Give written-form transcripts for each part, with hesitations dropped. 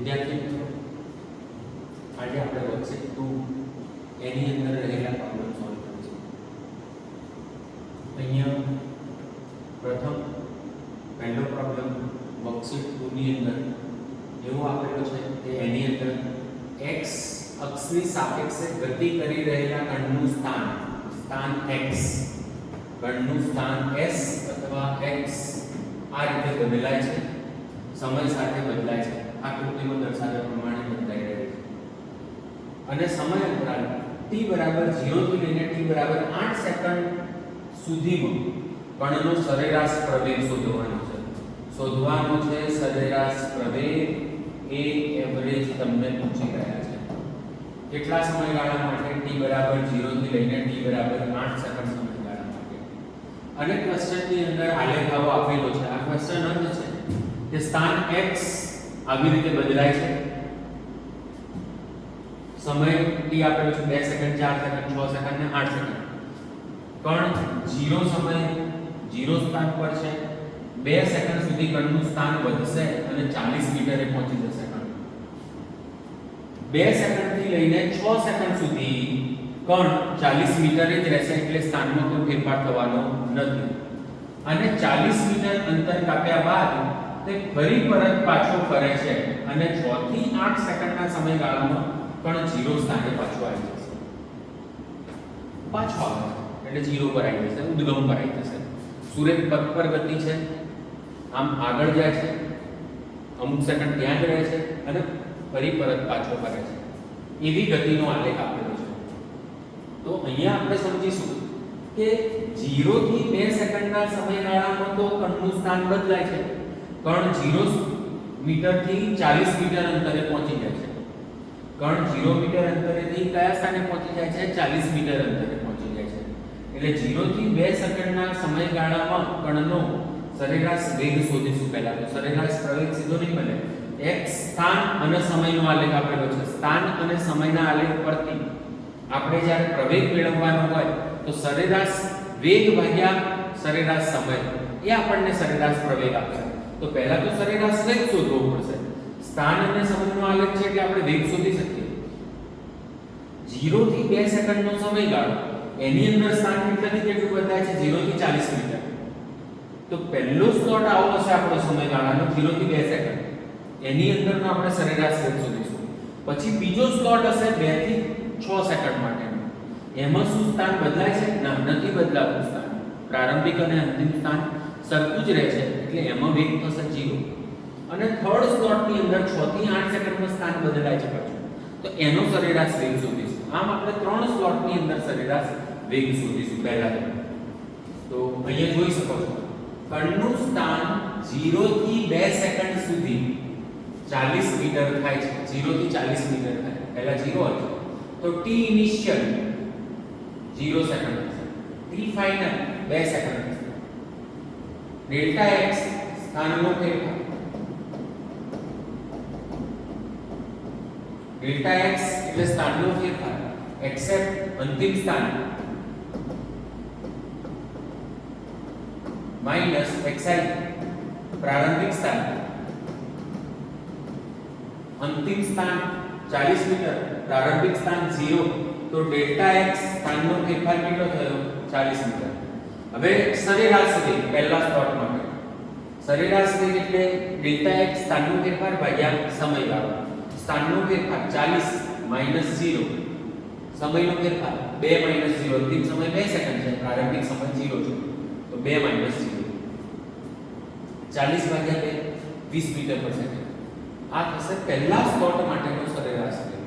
વિદ્યાર્થી મિત્રો, આજે આપણે વર્કશીટ 2 એની અંદર રહેલા પ્રોબ્લેમ સોલ્વ કરીશું. અહીંયા પ્રથમ પહેલો પ્રોબ્લેમ વર્કશીટ 2 ની અંદર એવો આપેલો છે કે એની અંદર x અક્ષની સાપેક્ષે ગતિ કરી રહેલા કણનું સ્થાન x, કણનું સ્થાન s અથવા x આ રીતે બદલાય છે, સમય સાથે બદલાય છે. આકૃતિમાં દર્શાવ્યા પ્રમાણે બદલાઈ રહે છે અને સમય અંતરાલ t બરાબર 0 થી લઈને t બરાબર 8 સેકન્ડ સુધીમાં કણનો સરેરાશ પ્રવેગ શોધવાનો છે. સરેરાશ પ્રવેગ એ એવરેજ તમને પૂછી રહ્યા છે. કેટલા સમયગાળા માટે? t બરાબર 0 થી લઈને t બરાબર 8 સેકન્ડ સમયગાળા માટે. અને ક્વેશ્ચનની અંદર આલેખ આવો આપેલો છે. આ ક્વેશ્ચન અંત છે કે સ્થાન x આવી રીતે બદલાય છે. સમય t આપેલો છે 2 સેકન્ડ, 4 સેકન્ડ, 6 સેકન્ડ ને 8 સેકન્ડ. કણ 0 સમય 0 સ્થાન પર છે. 2 સેકન્ડ સુધી કણનું સ્થાન વધશે અને 40 મીટરે પહોંચી જશે. કણ 2 સેકન્ડ થી લઈને 6 સેકન્ડ સુધી કણ 40 મીટરે જ રહેશે, એટલે સ્થાનમાં કોઈ ફેરફાર થવાનો નથી. અને 40 મીટર અંતર કાપ્યા બાદ તે ફરી પરત પાછો ફરે છે અને 6 થી 8 સેકન્ડના સમયગાળામાં કણ 0 સ્થાને પાછો આવી જશે. પાછો આવે એટલે 0 પર આવી જશે, ઉદ્ગમ પર આવી જશે. સૂર્ય પથ પર ગતિ છે, આમ આગળ જાય છે, અમુક સેકન્ડ ત્યાં જ રહે છે અને ફરી પરત પાછો ફરે છે. એવી ગતિનો આલેખ આપેલો છે. તો અહીંયા આપણે સમજીશું કે 0 થી 2 સેકન્ડના સમયગાળામાં તો કણનું સ્થાન બદલાય છે. કણ 0 મીટર થી 40 મીટર અંતરે પહોંચી જાય છે. કણ 0 મીટર અંતરેથી કયા સ્થાને પહોંચી જાય છે? 40 મીટર અંતરે પહોંચી જાય છે. એટલે 0 થી 2 સેકન્ડના સમયગાળામાં કણનો સરેરાશ વેગ શોધીશું. પહેલા તો સરેરાશ પ્રવેગ સીધો નહીં બને. x સ્થાન અને સમયનો આલેખ આપેલો છે. સ્થાન અને સમયના આલેખ પરથી આપણે જ્યારે પ્રવેગ મેળવવાનો હોય તો સરેરાશ વેગ ભાગ્યા સરેરાશ સમય એ આપણને સરેરાશ પ્રવેગ આપશે. તો પહેલા તો સરેરાશ વેગ શોધવો પડશે. સ્થાન અને સમયનો આલેખ છે એટલે આપણે વેગ શોધી શકીએ. 0 થી 2 સેકન્ડનો સમયગાળો, એની અંદર સ્થાન કેટલાથી કેટલું બદલાય છે? 0 થી 40 મીટર. તો પહેલો સ્લોટ આવો હશે આપણો સમયગાળાનો 0 થી 2 સેકન્ડ, એની અંદરનો આપણે સરેરાશ વેગ શોધીશું. પછી બીજો સ્લોટ હશે 2 થી 6 સેકન્ડ માટેનો. એમાં શું સ્થાન બદલાય છે? ના, નથી બદલાતું સ્થાન. પ્રારંભિક અને અંતિમ સ્થાન સરખું જ રહે છે, એટલે એમાં વેગ થશે 0. અને થર્ડ સ્લોટની અંદર 6 થી 8 સેકન્ડમાં સ્થાન બદલાય છે પાછું, તો એનો સરેરાશ વેગ શોધીશું. આમ આપણે 3 સ્લોટની અંદર સરેરાશ વેગ શોધીશું પહેલા. તો અહીંયા જોઈ શકો છો કણનું સ્થાન 0 થી 2 સેકન્ડ સુધી 40 મીટર થાય છે. 0 થી 40 મીટર થાય, પહેલા 0 હતો તો t ઇનિશિયલ 0 સેકન્ડ થશે, t ફાઇનલ 2 સેકન્ડ થશે. ડેલ્ટા x સ્થાનનો ફેરફાર, ડેલ્ટા x એટલે સ્થાનનો ફેરફાર, એક્સેપ્ટ અંતિમ સ્થાન માઈનસ xi પ્રારંભિક સ્થાન. અંતિમ સ્થાન 40 મીટર, પ્રારંભિક સ્થાન 0, તો ડેલ્ટા x સ્થાનનો ફેરફાર કેટલો થયો? 40 મીટર. હવે સરેરાશ વેગ પહેલા સ્લોટ માટે સરેરાશ વેગ એટલે ડેલ્ટા x સ્થાનનો ફેરફાર ભાગ્યા સમયગાળો. સ્થાનનો ફેરફાર 40 માઈનસ 0, સમયનો ફેરફાર 2 માઈનસ 0. અંતિમ સમય 2 સેકન્ડ છે, પ્રારંભિક સમય 0 છે, તો 2 માઈનસ 0, 40 ભાગ્યા 2 20 મીટર પર સેકન્ડ. આ થશે પહેલા સ્લોટ માટેનો સરેરાશ વેગ.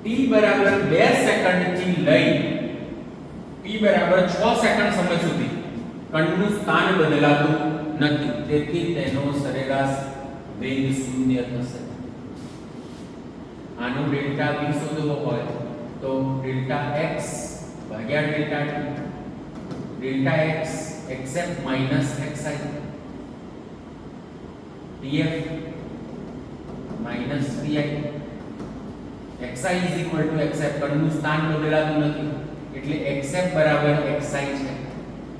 t બરાબર 2 સેકન્ડ થી લઈ t બરાબર 6 સેકન્ડ સમય સુધી કણનું સ્થાન બદલાતું નથી, તેથી તેનો સરેરાશ વેગ 0 થશે. આનો ડેલ્ટા v શોધવો હોય તો ડેલ્ટા x ભાગ્યા ડેલ્ટા t, ડેલ્ટા x એક્સેપ્ટ minus xi, df minus vi, xi is equal to એક્સેપ્ટ, કણનું સ્થાન બદલાતું નથી એટલે એક્સેપ્ટ બરાબર xi છે.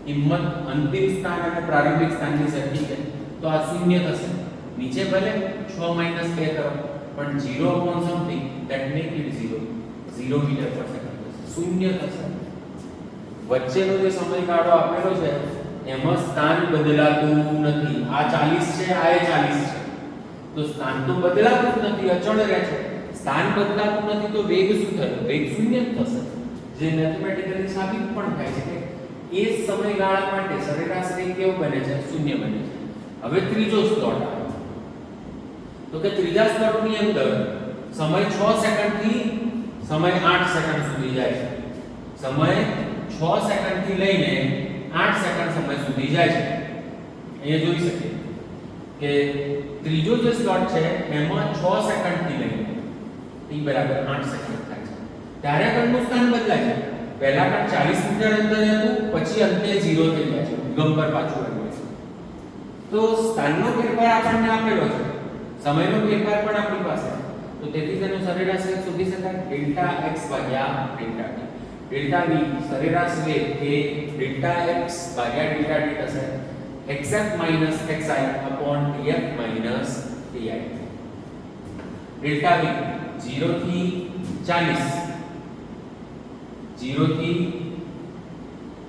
કિંમત અંતિમ સ્થાન અને પ્રારંભિક સ્થાનની સરખી છે, તો આ 0 થશે. નીચે ભલે 6 - 2 કરો પણ 0 upon something that make it 0 metre પર સેકન્ડ થશે, શૂન્ય થશે. વચ્ચેનો જે સમયગાળો આપેલો છે એમાં સ્થાન બદલાતું નથી. આ 40 છે, આ 40 છે, તો સ્થાન તો બદલાતું જ નથી, અચળ રહે છે. સ્થાન બદલાતું નથી તો વેગ શું થશે? વેગ શૂન્ય જ થશે, જે મેથેમેટિકલી સાબિત પણ થાય છે કે એ સમયગાળા માટે સરેરાશ વેગ કેવો બને છે? શૂન્ય બને છે. હવે ત્રીજો સ્લોટ આવે તો કે ત્રીજા સ્લોટની અંદર સમય 6 સેકન્ડથી સમય 8 સેકન્ડ સુધી જાય છે. સમય 6 સેકન્ડથી લઈને 8 સેકન્ડ સમય સુધી જાય છે. અહીંયા જોઈ શકીએ કે ત્રીજો જે સ્લોટ છે એમાં 6 સેકન્ડથી લઈને t બરાબર 8 સેકન્ડ થાય છે. ત્યારે કણનું સ્થાન બદલાય છે. પહેલા કણ 40 મીટર અંતરે હતું, પછી અંતે 0 થઈ જાય છે, ઉદ્ગમ પર પાછું આવે છે. તો સ્થાનનો ફેરફાર આપણને આપેલો છે, સમયનો ફેરફાર પણ આપણી પાસે છે. તો તેથી તેનો સરેરાશ વેગ શોધી શકાય ડેલ્ટા x ભાગ્યા ડેલ્ટા t. ડેલ્ટા v સરેરાશ વેગ એ ડેલ્ટા x ભાગ્યા ડેલ્ટા t થશે, xf minus xi upon tf minus ti. Delta v 0 થી 40, 0 થી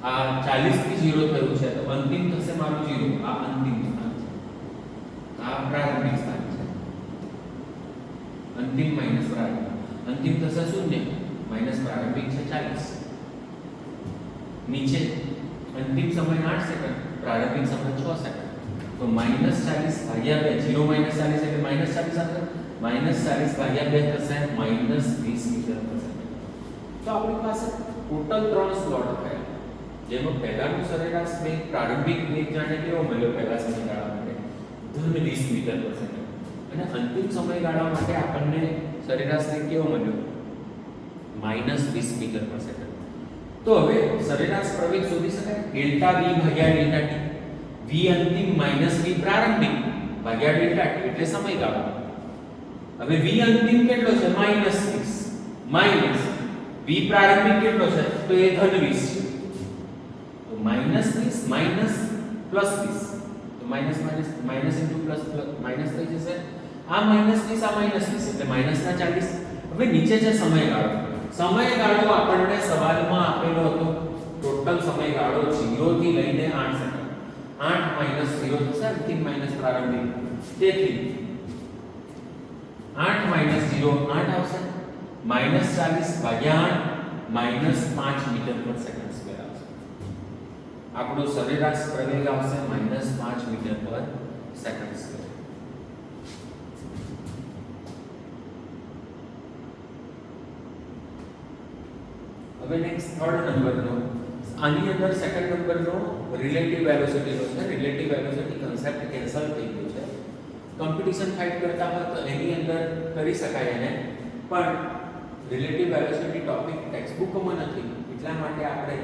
આ 40 થી 0 થયું છે તો અંતિમ થશે મારું 0. આ અંતિમ સ્થાન છે, આ પ્રારંભિક સ્થાન છે. અંતિમ માઈનસ પ્રારંભિક, અંતિમ થશે 0 માઈનસ પ્રારંભિક છે 40. નીચે અંતિમ સમય 8 સેકન્ડ, પ્રારંભિક સમય 6 સેકન્ડ. તો -40 ભાગ્યા 2, 0 - 40 એટલે -40 આવશે, -40 ભાગ્યા 2 થશે -20 મીટર પર સેકન્ડ. તો આપણી પાસે ટોટલ 3 સ્લોટ થયા, જેમાં પહેલાનું સરેરાશ વેગ પ્રારંભિક વેગ જાણે કેવો મળ્યો પહેલા સમયગાળા માટે ધન 20 મીટર પર સેકન્ડ, અને અંતિમ સમયગાળા માટે આપણને સરેરાશ વેગ કેવો મળ્યો? -20 મીટર પર સેકન્ડ. તો હવે સરેરાશ પ્રવેગ શોધી શકાય ડેલ્ટા v ભાગ્યા ડેલ્ટા t. v અંતિમ માઈનસ v પ્રારંભિક ભાગ્યા ડેલ્ટા t એટલે સમયગાળો. હવે v અંતિમ કેટલો છે? -20 માઈનસ v પ્રારંભિક કેટલો છે? તો એ ધન 20 છે. તો -20 માઈનસ +20, તો માઈનસ ઇન્ટુ પ્લસ માઈનસ થઈ જશે. આ -20 આ -20 એટલે -40. હવે નીચે છે સમયગાળો. સમયગાળો આપણને સવાલમાં આપેલો હતો, ટોટલ સમયગાળો 0 થી લઈને 8 સેકન્ડ. 8 - 0 થશે, અંતિમ માઈનસ પ્રારંભિક. તેથી 8 - 0 8 આવશે, -40 ભાગ્યા 8 -5 મીટર પર સેકન્ડ સ્ક્વેર આવશે. આપણો સરેરાશ પ્રવેગ આવશે -5 મીટર પર સેકન્ડ સ્ક્વેર. હવે નેક્સ્ટ થર્ડ નંબરનો, આની અંદર સેકન્ડ નંબરનો રિલેટિવ વેલોસિટી નો છે. રિલેટિવ વેલોસિટી કન્સેપ્ટ કેન્સલ થઈ ગયો છે. કોમ્પિટિશન ફાઇટ કરતા હોય તો એની અંદર કરી શકાય એને, પણ રિલેટિવ વેલોસિટી ટોપિક ટેક્સ્ટબુકમાં નથી, એટલા માટે આપણે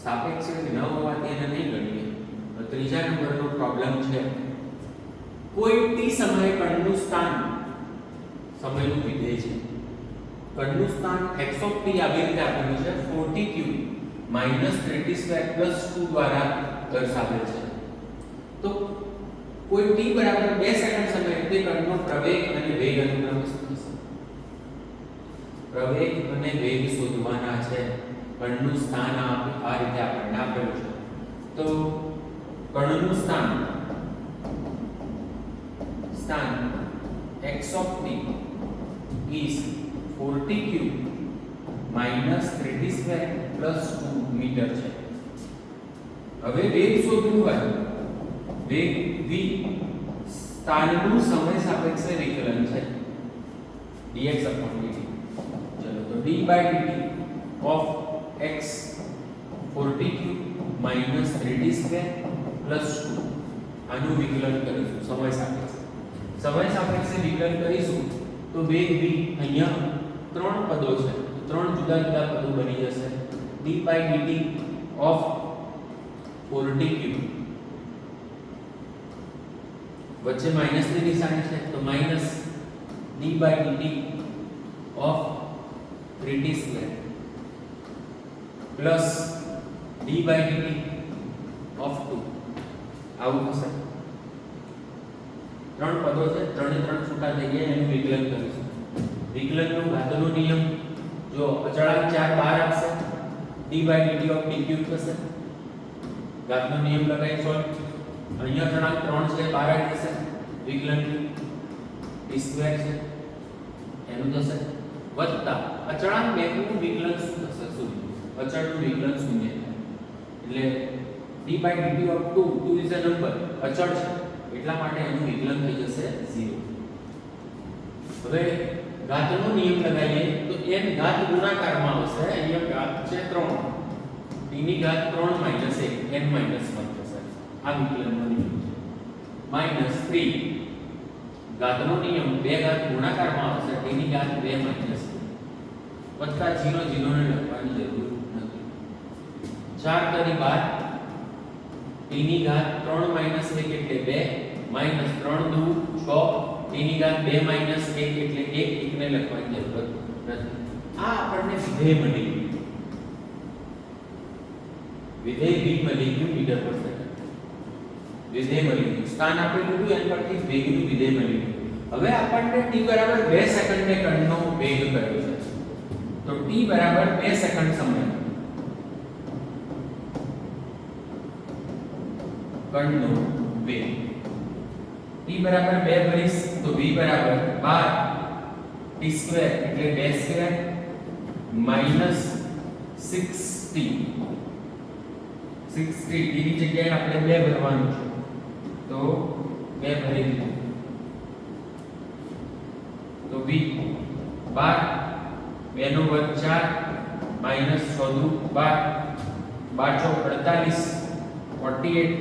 સાપેક્ષ ન હોવાથી એને નહીં ગણીએ. ત્રીજા નંબરનો પ્રોબ્લેમ છે, કોઈ t સમયે કણનું સ્થાન સમયનું વિધેય છે. કણનું સ્થાન x ઓફ t આવી રીતે આપેલું છે 40 ક્યુબ -30² + 2 દ્વારા દર્શાવેલ છે. તો કોઈ t બરાબર 2 સેકન્ડ સમયે તે કણનો પ્રવેગ અને વેગ અનુક્રમે શું થશે? પ્રવેગ અને વેગ શોધવાના છે. કણનું સ્થાન આ રીતે આપણને આપેલું છે. તો કણનું સ્થાન x of t is 40 cube -30² + 2 metre છે. હવે વેગ શોધવું હોય, વેગ v સ્થાનનું સમય સાપેક્ષે વિકલન છે dx/dt. ચલો તો d/dt of x 40 ક્યુબ -30² + 2 આનું વિકલન કરીશું સમય સાપેક્ષે. સમય સાપેક્ષે વિકલન કરીશું તો વેગ v અહીંયા 3 પદો છે, તો 3 જુદા જુદા પદો બની જશે. d/dt of 40 ક્યુબ, વચ્ચે માઈનસની નિશાની છે તો minus d/dt of 30² plus d/dt of 2 આવું થશે. ત્રણ પદો છે, ત્રણે ત્રણ છૂટા થઈ ગયા, એનું વિકલન કરીશું. વિકલનનો ઘાતનો નિયમ જો અચળાંક 4 બહાર આવશે, d/dt ઓફ t ક્યુબ થશે. ઘાતનો નિયમ લગાવી સોલ્વ. અહીંયા અચળાંક 3 છે, બહાર આવી જશે. વિકલન t સ્ક્વેર છે એનું થશે, વત્તા અચળાંક 2 નું વિકલન શું થશે? શૂન્ય. અચળનું વિકલન શૂન્ય થાય. એટલે d/dt of 2 is a number, અચળ છે એટલા માટે એનું વિકલન થઈ જશે 0. હવે ઘાતનો નિયમ લગાવીએ તો n ઘાત ગુણાકારમાં આવશે. અહીંયા ઘાત છે 3, t ની ઘાત 3 - 1 n - 1 થશે. આ વિકલનનો નિયમ છે. -3 ઘાતનો નિયમ 2 ઘાત ગુણાકારમાં આવશે, t ની ઘાત 2 - 1 વત્તા 0 0 ને લખવાની જરૂર નથી. 4 તરી 12 t ની ઘાત 3 - 1 એટલે 2 -3 દુ 6 t ની ઘાત 2 - 1 એટલે 1 ને લખવાની જરૂર નથી. આ આપણને વિધેય મળી ગયું. વિધેય v મળી ગયું મીટર પર સેકન્ડ. વિધેય મળી ગયું. સ્થાન આપેલું હતું એના પરથી વેગનું વિધેય મળી ગયું. હવે આપણને t બરાબર 2 સેકન્ડે કણનો વેગ કયો છે? તો t બરાબર 2 સેકન્ડ સમય કણનો વેગ. t બરાબર 2 ભરીશ તો v બરાબર 12 t સ્ક્વેર એટલે 2 square minus 6t. 6t t ની જગ્યાએ આપણે 2 ભરવાનું છે તો 2 ભરી દીધું. તો v 12 2 નો વર્ગ 4 માઈનસ 6 દુ 12 12 ચોક 48 48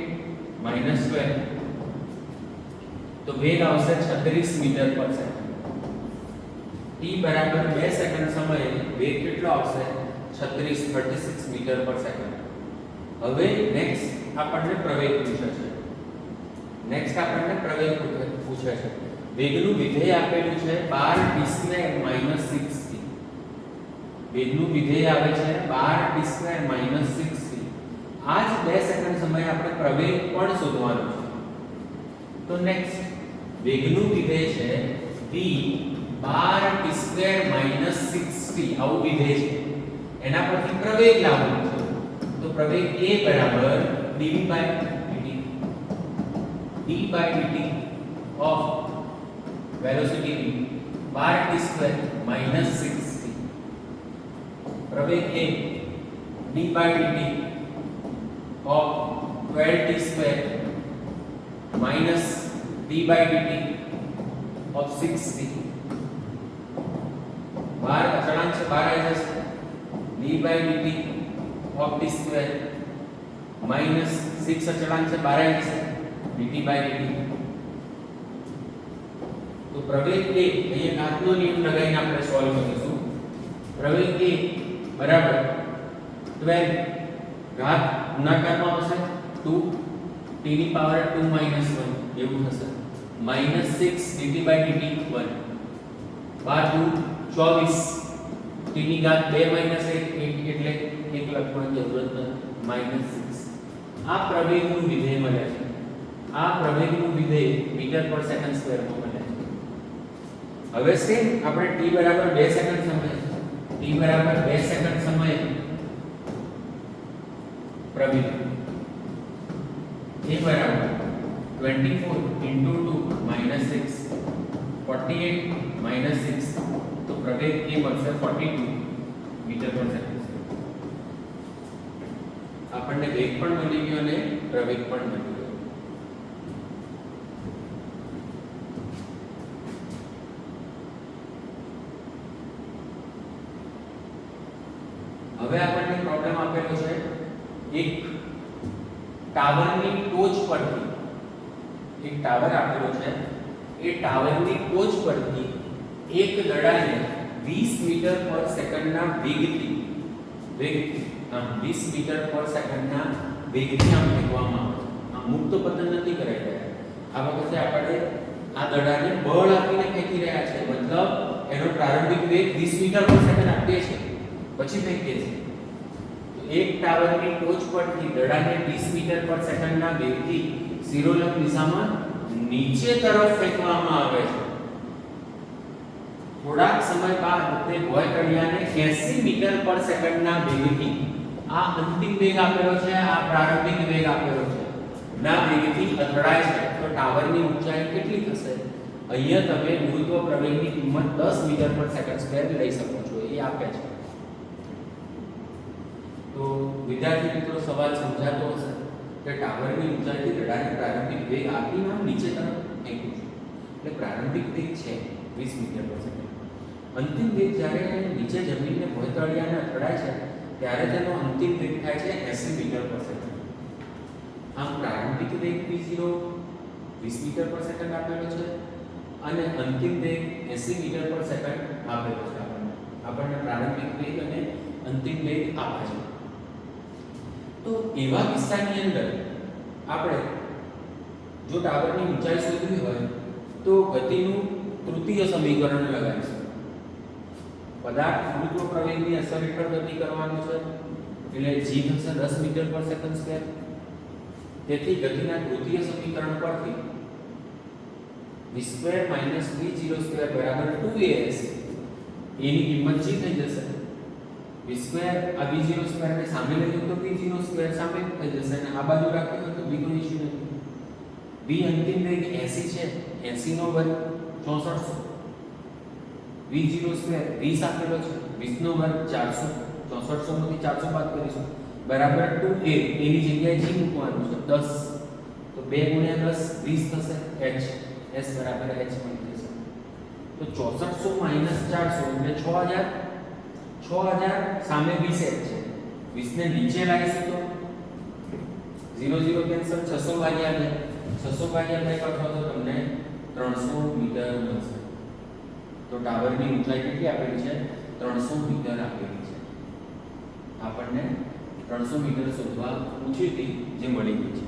માઈનસ 12 તો વેગ આવશે 36 મીટર પર સેકન્ડ. t બરાબર 2 સેકન્ડ સમયે વેગ કેટલો આવશે? 36 મીટર પર સેકન્ડ. હવે નેક્સ્ટ આપણને પ્રવેગ પૂછે છે. વેગનું વિધેય આપેલું છે 12t² - 6t. વેગનું વિધેય આવે છે 12t² - 6t. આ જ 2 સેકન્ડ સમયે આપણે પ્રવેગ પણ શોધવાનો છે. તો નેક્સ્ટ વેગનું વિધેય છે v 12t² - 6t. આવું વિધેય છે. એના પરથી પ્રવેગ લાવવાનો છે. તો પ્રવેગ a બરાબર dv/dt of velocity v 12t² - 6t. પ્રવેગ a d/dt of 12t² - d/dt of 6t. 12 અચળાંક છે 12 આવી જશે. d/dt of t² minus 6 અચળાંક છે 12 આવી જશે. dt/dt. તો પ્રવેગ a અહીંયા ઘાતનો નિયમ લગાવીને આપણે સોલ્વ કરીશું. પ્રવેગ a બરાબર 12 ઘાત ગુણાકારમાં આવશે 2 t ની પાવર 2 - 1 એવું થશે. -6 dt/dt 1 12 24 t ની ઘાત 2 - 1 એટલે 1 લખવાની જરૂરત નથી. -6 આ પ્રવેગનું વિધેય મળે છે. આ પ્રવેગનું વિધેય મીટર પર સેકન્ડ સ્ક્વેરમાં મળે છે. હવે સેમ આપણે t બરાબર 2 સેકન્ડ સમયે પ્રવેગ a બરાબર 24 into 2 minus 6 48 minus 6 તો પ્રવેગ a મળશે 42 મીટર પર સેકન્ડ. આપણને વેગ પણ મળી ગયો અને પ્રવેગ પણ મળી ગયો. હવે આપણને પ્રોબ્લેમ આપેલો છે એક ટાવરની ટોચ પરથી એક ટાવર આપેલો છે. એ ટાવરની ટોચ પરથી એક દડાને 20 મીટર પર સેકન્ડના વેગથી 20 મીટર પર સેકન્ડના વેગથી આમ ફેંકવામાં આવે છે. આ મુક્ત પતન નથી કરાઈ રહ્યા. આ વખતે આપણે આ દડાને બળ આપીને ફેંકી રહ્યા છે. મતલબ એનો પ્રારંભિક વેગ 20 મીટર પર સેકન્ડ આપીએ છીએ પછી ફેંકીએ છીએ. તો એક ટાવરની ટોચ પરથી દડાને 20 મીટર પર સેકન્ડના વેગથી શિરોલંબ દિશામાં નીચે તરફ ફેંકવામાં આવે છે. થોડાક સમય બાદ તે ભોંય તળિયાને 80 મીટર પર સેકન્ડના વેગથી, આ અંતિમ વેગ આપેલો છે, આ પ્રારંભિક વેગ આપેલો છે, ના વેગથી અથડાય છે. તો ટાવરની ઊંચાઈ કેટલી થશે? અહીંયા તમે ગુરુત્વ પ્રવેગની કિંમત 10 મીટર પર સેકન્ડ સ્ક્વેર લઈ શકો છો, એ આપે છે. તો વિદ્યાર્થી મિત્રો, સવાલ સમજાતો હશે કે ટાવરની ઊંચાઈથી દડાને પ્રારંભિક વેગ આપીને આમ નીચે તરફ ફેંકું છું. એટલે પ્રારંભિક વેગ છે 20 મીટર પર સેકન્ડ. અંતિમ વેગ જ્યારે નીચે જમીનને ભોંય તળિયાને અથડાય છે ત્યારે તેનો અંતિમ વેગ થાય છે 80 મીટર પર સેકન્ડ. આમ પ્રારંભિક વેગ v0 20 મીટર પર સેકન્ડ આપેલો છે અને અંતિમ વેગ 80 મીટર પર સેકન્ડ આપેલો છે. આપણને પ્રારંભિક વેગ અને અંતિમ વેગ આપે છે. તો એવા કિસ્સાની અંદર આપણે જો ટાવરની ઊંચાઈ શોધવી હોય તો ગતિનું તૃતીય સમીકરણ લગાવીશું. પદાર્થ ગુરુત્વ પ્રવેગની અસર હેઠળ ગતિ કરવાનો છે એટલે g થશે 10 મીટર પર સેકન્ડ સ્ક્વેર. તેથી ગતિના તૃતીય સમીકરણ પરથી v² v0² બરાબર 2as, એની કિંમત g થઈ જશે. v² આ v0² ને સામે લઈએ તો v0² સામે થઈ જશે અને આ બાજુ રાખીએ તો v નો ઇશ્યુ નથી. v અંતિમ વેગ 80 છે, 80 નો વર્ગ 6400. v0² 20 આપેલો છે, 20 નો વર્ગ 400, 6400 માંથી 400 બાદ કરીશું બરાબર 2a, એની જગ્યાએ g મૂકવાનું છે 10. તો 2 × 10 20 થશે, h s બરાબર h મળી જશે. તો 6400 - 400 એટલે 6000 સામે 20 h છે. 20 ને નીચે લાવીશું તો 0 0 કેન્સલ, 600 ભાગ્યા 2, 600 ભાગ્યા 2 કરશો તો તમને 300 મીટર મળશે. તો ટાવરની ઊંચાઈ કેટલી આપેલી છે? 300 મીટર આપેલી છે. આપણને 300 મીટર શોધવા પૂછી હતી, જે મળી ગઈ છે.